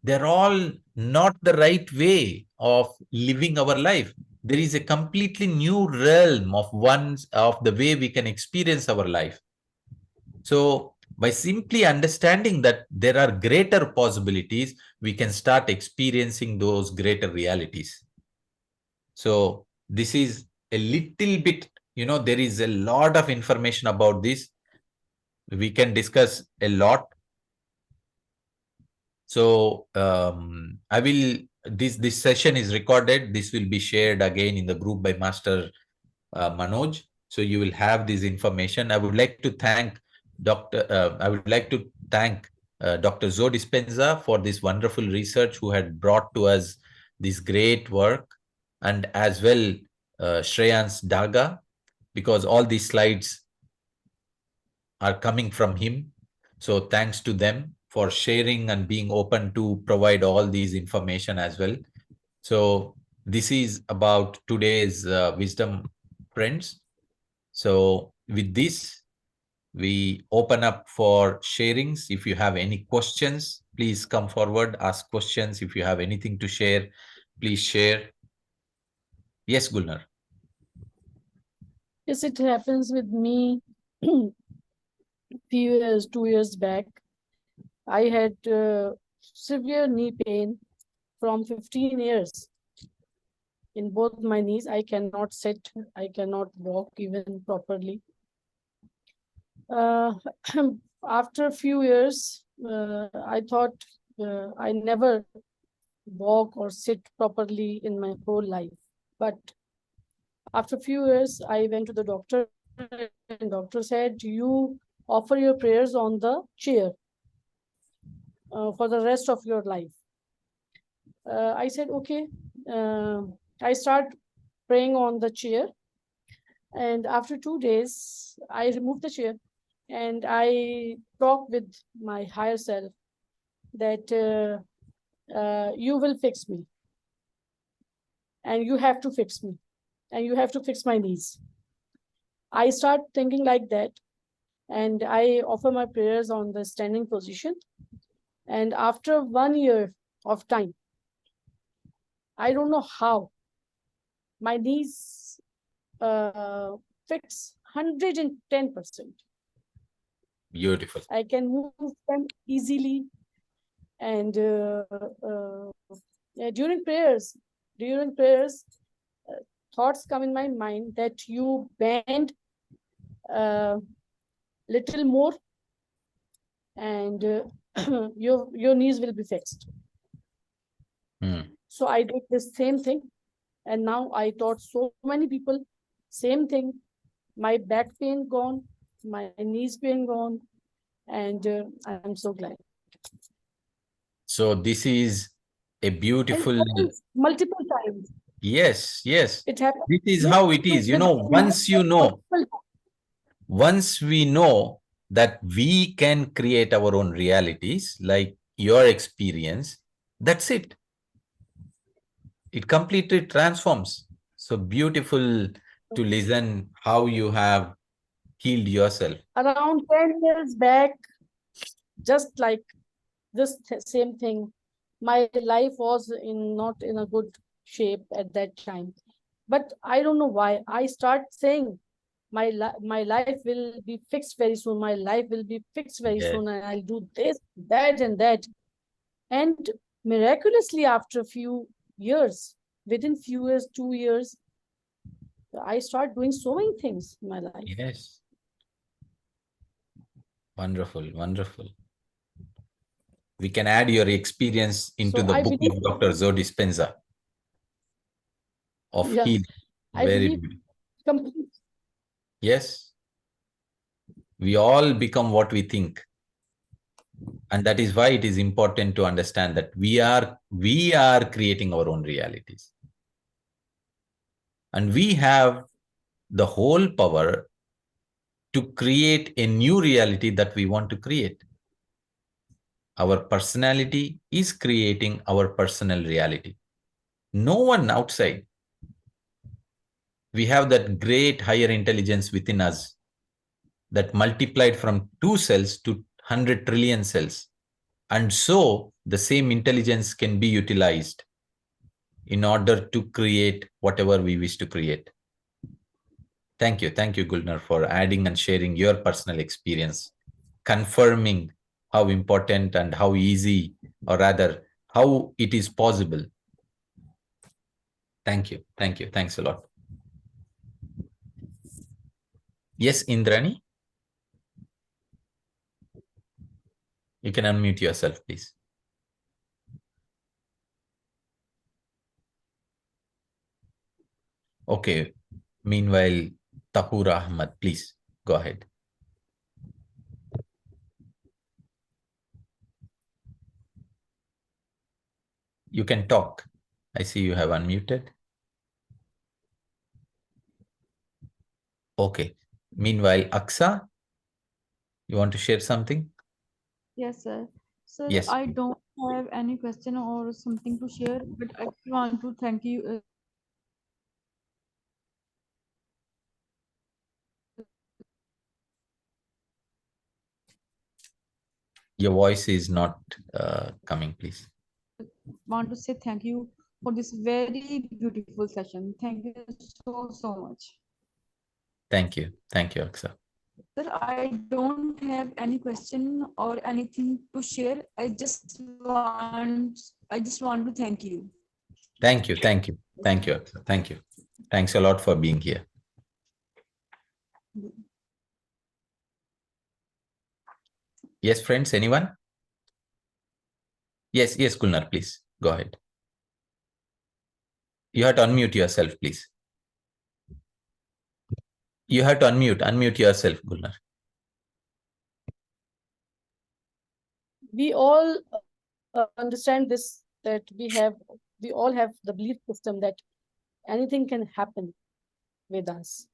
they're all not the right way of living our life. There is a completely new realm of the way we can experience our life. So by simply understanding that there are greater possibilities, we can start experiencing those greater realities. So this is a little bit, there is a lot of information about this. We can discuss a lot. So I will, this session is recorded. This will be shared again in the group by Master Manoj. So you will have this information. I would like to thank Dr. Zoe Dispenza for this wonderful research, who had brought to us this great work, and as well Shreyans Daga, because all these slides are coming from him. So thanks to them for sharing and being open to provide all these information as well. So this is about today's wisdom, friends. So with this, we open up for sharings. If you have any questions, please come forward, ask questions. If you have anything to share, please share. Yes, Gulnar. Yes, it happens with me. Few years, 2 years back, I had severe knee pain from 15 years. In both my knees, I cannot sit, I cannot walk even properly. After a few years, I thought I never walk or sit properly in my whole life. But after a few years, I went to the doctor, and doctor said, you offer your prayers on the chair for the rest of your life. I said, okay. I start praying on the chair, and after 2 days, I removed the chair and I talked with my higher self that you will fix me, and you have to fix me, and you have to fix my knees. I start thinking like that, and I offer my prayers on the standing position. And after 1 year of time, I don't know how, my knees fix 110%. Beautiful. I can move them easily. And yeah, during prayers, thoughts come in my mind that you bend little more, and your knees will be fixed. So I did the same thing, and now I taught so many people same thing. My back pain gone, my knees pain gone, and I'm so glad. So this is a And beautiful. it happens multiple times. Yes, yes. It happens. This is Yes, how it is. You with know, me, multiple times. once we know that we can create our own realities, like your experience, that's it. It completely transforms. So beautiful to listen how you have healed yourself. Around 10 years back, just like this same thing, my life was not in a good shape at that time. But I don't know why. I start saying my life will be fixed very soon. My life will be fixed very Yes. soon, and I'll do this, that, and that. And miraculously, after a few years, within few years, 2 years, I start doing so many things in my life. Yes. Wonderful, wonderful. We can add your experience into So the I book believe, of Dr. Zoe Dispenza of yeah, healing. I Very believe beautiful. complete. Yes. We all become what we think. And that is why it is important to understand that we are creating our own realities. And we have the whole power to create a new reality that we want to create. Our personality is creating our personal reality. No one outside. We have that great higher intelligence within us that multiplied from 2 cells to 100 trillion cells. And so the same intelligence can be utilized in order to create whatever we wish to create. Thank you. Thank you, Gulnar, for adding and sharing your personal experience, confirming how important and how easy, or rather, how it is possible. Thank you. Thank you. Thanks a lot. Yes, Indrani? You can unmute yourself, please. Okay. Meanwhile, Tahur Ahmad, please go ahead. You can talk. I see you have unmuted. Okay. Meanwhile, Aksa, you want to share something? Yes, sir. Sir, Yes. I don't have any question or something to share, but I want to thank you. Your voice is not coming, please. Want to say thank you for this very beautiful session. Thank you so much. Thank you. Thank you, Aksa. Sir, I don't have any question or anything to share. I just want to thank you. Thank you. Thank you. Thank you, Aksa. Thank you. Thanks a lot for being here. Yes, friends, anyone? Yes, Gulnar, please go ahead. You have to unmute yourself, please. You have to unmute yourself, Gulnar. We all understand this, that we all have the belief system that anything can happen with us.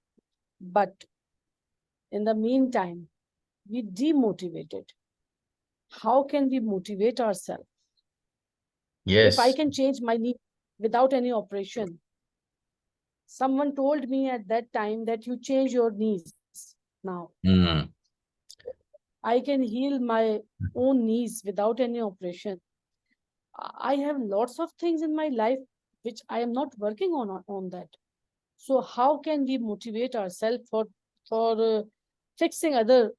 But in the meantime, we demotivated. How can we motivate ourselves? If I Yes. can change my knee without any operation, someone told me at that time that you change your knees now. Mm. I can heal my own knees without any operation. I have lots of things in my life which I am not working on that. So how can we motivate ourselves for fixing other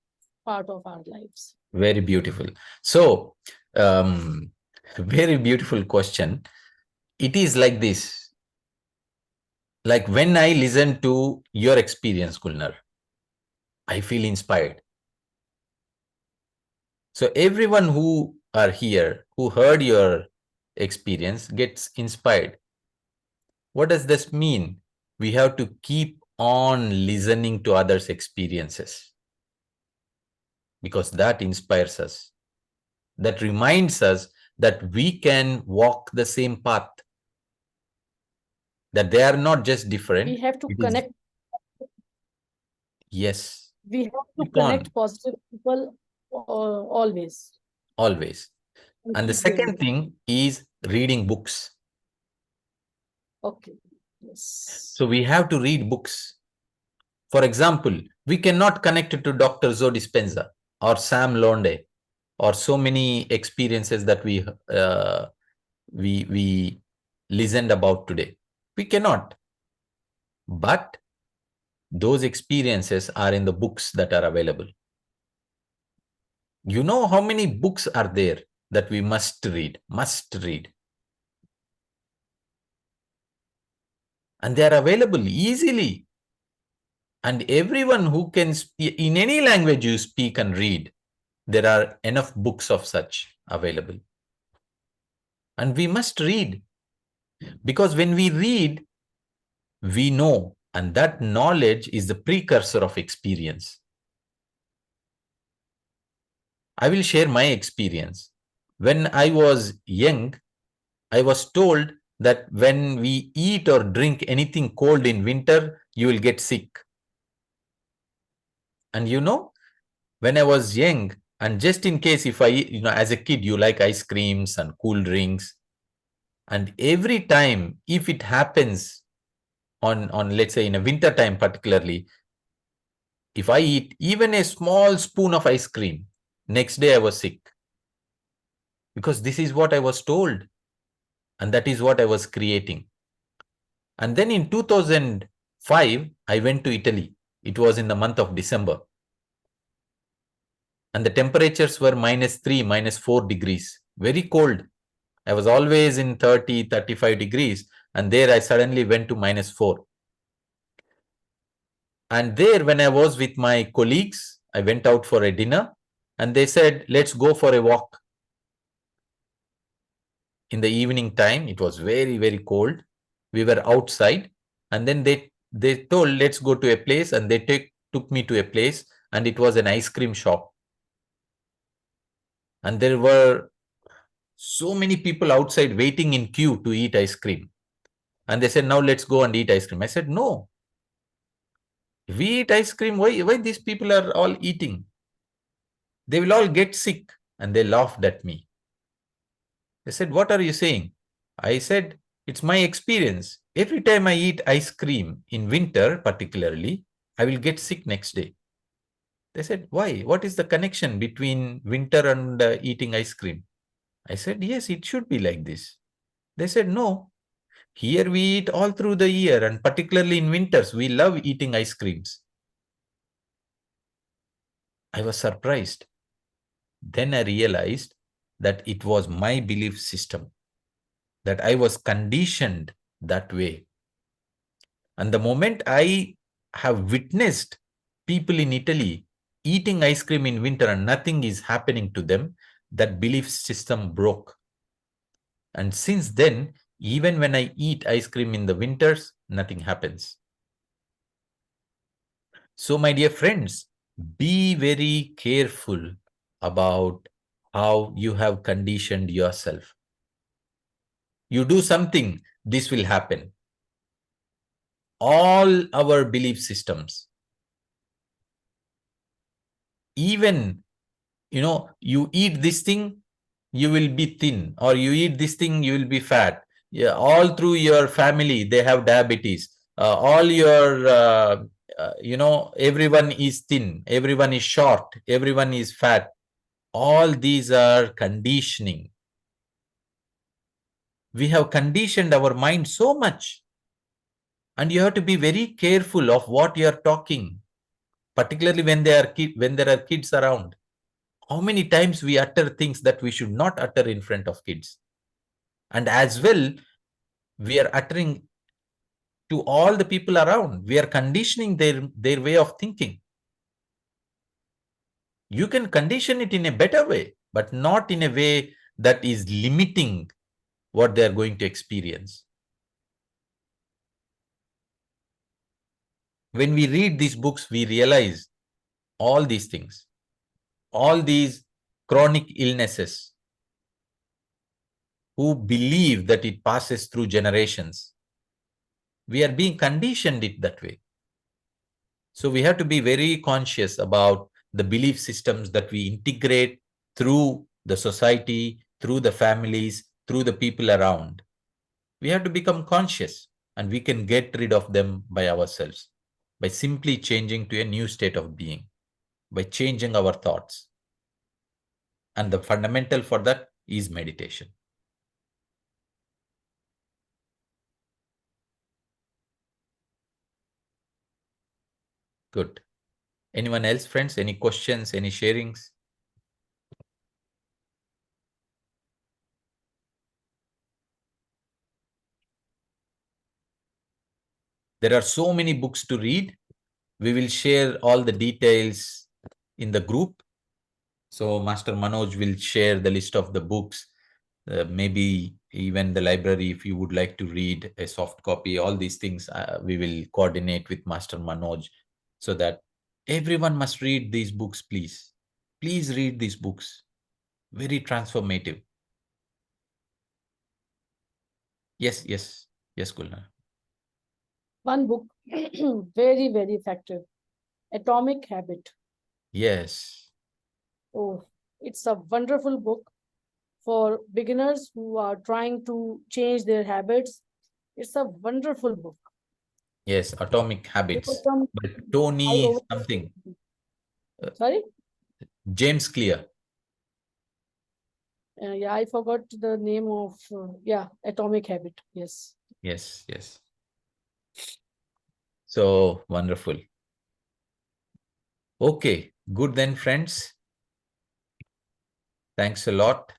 part of our lives? Very beautiful. So, very beautiful question. It is like this. Like when I listen to your experience, Gulnar, I feel inspired. So everyone who are here, who heard your experience, gets inspired. What does this mean? We have to keep on listening to others' experiences because that inspires us. That reminds us that we can walk the same path, that they are not just different. We have to It is, connect. yes, We have to keep on, connect positive people always. always. And And the keep doing second that. thing is reading books. Okay. Yes. So we have to read books. For example, we cannot connect it to Dr. Joe Dispenza or Sam Londe or so many experiences that we listened about today. We cannot. But those experiences are in the books that are available. You know how many books are there that we must read, and they are available easily. And everyone who can speak in any language you speak and read, there are enough books of such available. And we must read, because when we read, we know, and that knowledge is the precursor of experience. I will share my experience. When I was young, I was told that when we eat or drink anything cold in winter, you will get sick. And you know, when I was young, and just in case if I, as a kid, you like ice creams and cool drinks. And every time, if it happens on let's say in a winter time particularly, if I eat even a small spoon of ice cream, next day I was sick. Because this is what I was told. And that is what I was creating. And then in 2005, I went to Italy. It was in the month of December. And the temperatures were -3, -4 degrees, very cold. I was always in 30, 35 degrees. And there I suddenly went to -4. And there, when I was with my colleagues, I went out for a dinner and they said, let's go for a walk. In the evening time, it was very, very cold. We were outside, and then they told, let's go to a place, and they took me to a place, and it was an ice cream shop. And there were so many people outside waiting in queue to eat ice cream. And they said, now let's go and eat ice cream. I said, no. If we eat ice cream, why these people are all eating? They will all get sick. And they laughed at me. They said, what are you saying? I said, it's my experience. Every time I eat ice cream in winter, particularly, I will get sick next day. They said, why? What is the connection between winter and eating ice cream? I said, yes, it should be like this. They said, no. Here we eat all through the year, and particularly in winters, we love eating ice creams. I was surprised. Then I realized that it was my belief system, that I was conditioned that way. And the moment I have witnessed people in Italy eating ice cream in winter and nothing is happening to them, that belief system broke. And since then, Even when I eat ice cream in the winters, nothing happens. So, my dear friends, be very careful about how you have conditioned yourself. You do something, this will happen. All our belief systems, even, you eat this thing, you will be thin, or you eat this thing, you will be fat. Yeah, all through your family, they have diabetes. All your, everyone is thin, everyone is short, everyone is fat. All these are conditioning. We have conditioned our mind so much. And you have to be very careful of what you are talking, particularly when when there are kids around. How many times we utter things that we should not utter in front of kids? And as well, we are uttering to all the people around. We are conditioning their way of thinking. You can condition it in a better way, but not in a way that is limiting what they are going to experience. When we read these books, we realize all these things, all these chronic illnesses, who believe that it passes through generations. We are being conditioned it that way. So we have to be very conscious about the belief systems that we integrate through the society, through the families, through the people around. We have to become conscious, and we can get rid of them by ourselves, by simply changing to a new state of being, by changing our thoughts. And the fundamental for that is meditation. Good. Anyone else, friends? Any questions, any sharings? There are so many books to read. We will share all the details in the group. So Master Manoj will share the list of the books, maybe even the library, if you would like to read a soft copy, all these things, we will coordinate with Master Manoj, so that everyone must read these books, please. Please read these books. Very transformative. Yes, yes, yes, Gulnar. One book, very, very effective. Atomic Habit. Yes. Oh, it's a wonderful book for beginners who are trying to change their habits. It's a wonderful book. Yes, Atomic There was Habits some, by I Tony over, something. sorry? James Clear. Yeah, I forgot the name of, yeah, Atomic Habit. Yes. Yes, yes. So wonderful. Okay, good then, friends. Thanks a lot.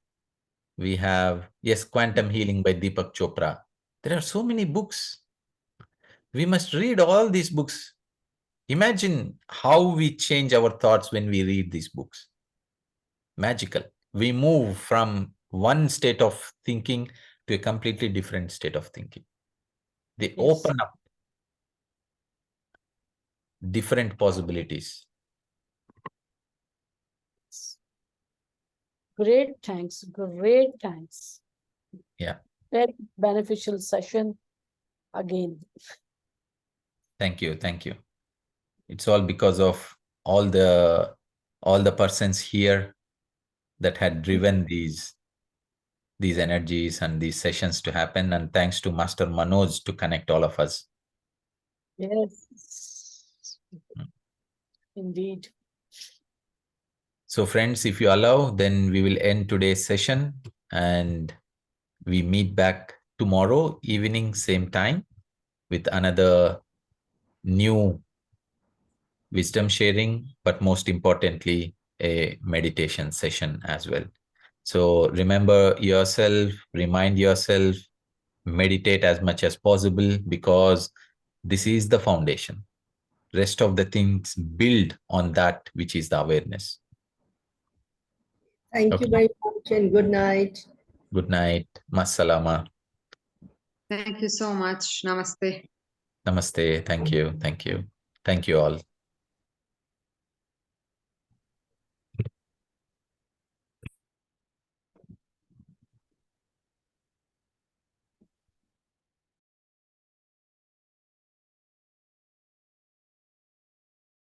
We have, yes, Quantum Healing by Deepak Chopra. There are so many books. We must read all these books. Imagine how we change our thoughts when we read these books. Magical. We move from one state of thinking to a completely different state of thinking. They Yes. open up different possibilities. Great thanks. Great thanks. Yeah. Very beneficial session again. Thank you. Thank you. It's all because of all the persons here that had driven these energies and these sessions to happen. And thanks to Master Manoj to connect all of us. Yes. Indeed. So friends, if you allow, then we will end today's session, and we meet back tomorrow evening, same time, with another new wisdom sharing, but most importantly, a meditation session as well. So remember yourself, remind yourself, meditate as much as possible, because this is the foundation. Rest of the things build on that which is the awareness. Thank you Okay. very much and good night. Good night. Masalama. Thank you so much. Namaste. Namaste. Thank you. Thank you. Thank you all.